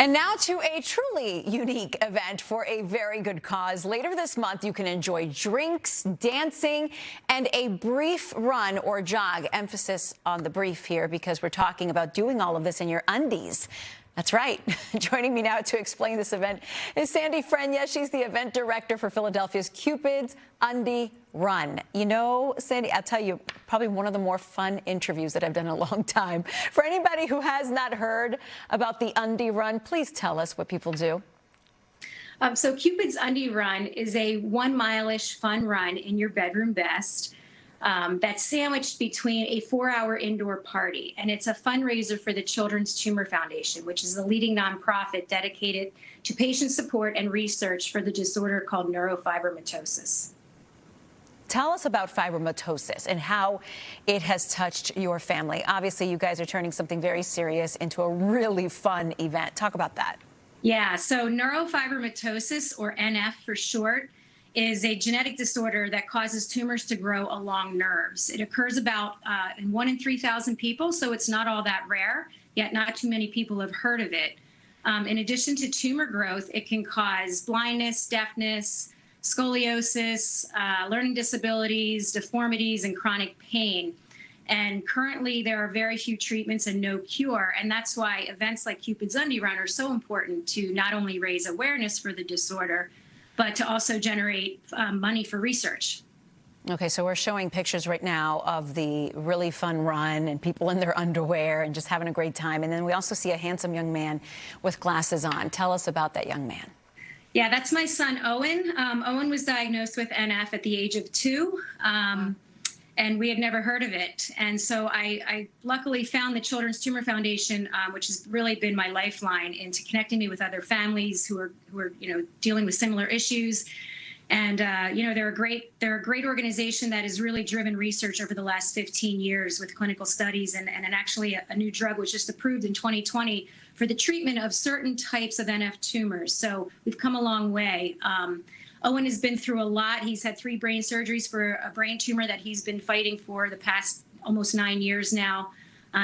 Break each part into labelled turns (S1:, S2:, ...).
S1: And now to a truly unique event for a very good cause. Later this month, you can enjoy drinks, dancing, and a brief run or jog. Emphasis on the brief here because we're talking about doing all of this in your undies. That's right. Joining me now to explain this event is Sandy Frenia. She's the event director for Philadelphia's Cupids Undie Run. You know, Sandy, I'll tell you, probably one of the more fun interviews that I've done in a long time. For anybody who has not heard about the Undie Run, please tell us what people do.
S2: So Cupid's Undie Run is a 1 mile-ish fun run in your bedroom best. That's sandwiched between a 4-hour indoor party. And it's a fundraiser for the Children's Tumor Foundation, which is a leading nonprofit dedicated to patient support and research for the disorder called neurofibromatosis.
S1: Tell us about fibromatosis and how it has touched your family. Obviously, you guys are turning something very serious into a really fun event. Talk about that.
S2: Yeah, so neurofibromatosis, or NF for short, is a genetic disorder that causes tumors to grow along nerves. It occurs about in 1 in 3,000 people, so it's not all that rare, yet not too many people have heard of it. In addition to tumor growth, it can cause blindness, deafness, scoliosis, learning disabilities, deformities, and chronic pain. And currently, there are very few treatments and no cure, and that's why events like Cupid's Undie Run are so important to not only raise awareness for the disorder, but to also generate money for research.
S1: Okay, so we're showing pictures right now of the really fun run and people in their underwear and just having a great time. And then we also see a handsome young man with glasses on. Tell us about that young man.
S2: Yeah, that's my son, Owen. Owen was diagnosed with NF at the age of 2. And we had never heard of it. And so I luckily found the Children's Tumor Foundation, which has really been my lifeline into connecting me with other families who are dealing with similar issues. And they're a great organization that has really driven research over the last 15 years with clinical studies, and actually a new drug was just approved in 2020 for the treatment of certain types of NF tumors. So we've come a long way. Owen has been through a lot. He's had 3 brain surgeries for a brain tumor that he's been fighting for the past almost 9 years now.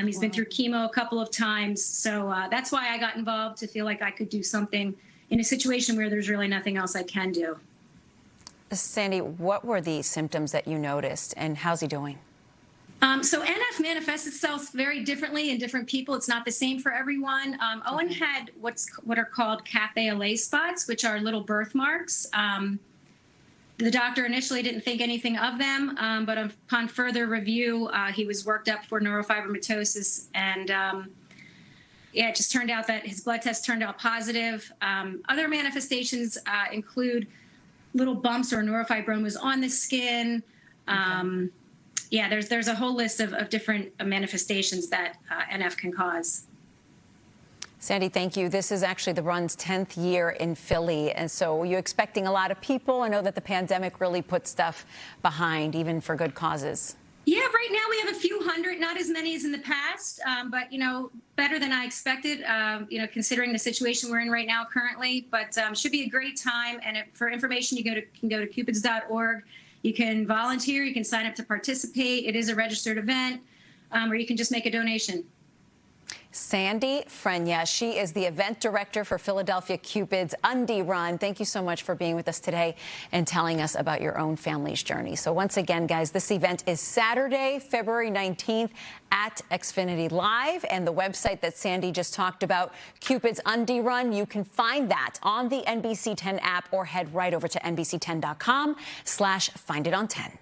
S2: He's been through chemo a couple of times. So that's why I got involved, to feel like I could do something in a situation where there's really nothing else I can do.
S1: Sandy, what were the symptoms that you noticed, and how's he doing?
S2: So NF manifests itself very differently in different people. It's not the same for everyone. Owen had what are called cafe-au-lait spots, which are little birthmarks. The doctor initially didn't think anything of them, but upon further review, he was worked up for neurofibromatosis, and it just turned out that his blood test turned out positive. Other manifestations include little bumps or neurofibromas on the skin. Yeah, there's a whole list of different manifestations that NF can cause.
S1: Sandy, thank you. This is actually the run's 10th year in Philly, and so you're expecting a lot of people. I know that the pandemic really put stuff behind, even for good causes.
S2: Yeah, right now we have a few hundred, not as many as in the past, but better than I expected. Considering the situation we're in right now currently, but should be a great time. And for information, you can go to cupids.org. You can volunteer, you can sign up to participate. It is a registered event, or you can just make a donation.
S1: Sandy Frenia, she is the event director for Philadelphia Cupid's Undie Run. Thank you so much for being with us today and telling us about your own family's journey. So once again, guys, this event is Saturday, February 19th at Xfinity Live, and the website that Sandy just talked about, Cupid's Undie Run, you can find that on the NBC 10 app or head right over to NBC10.com/finditon10.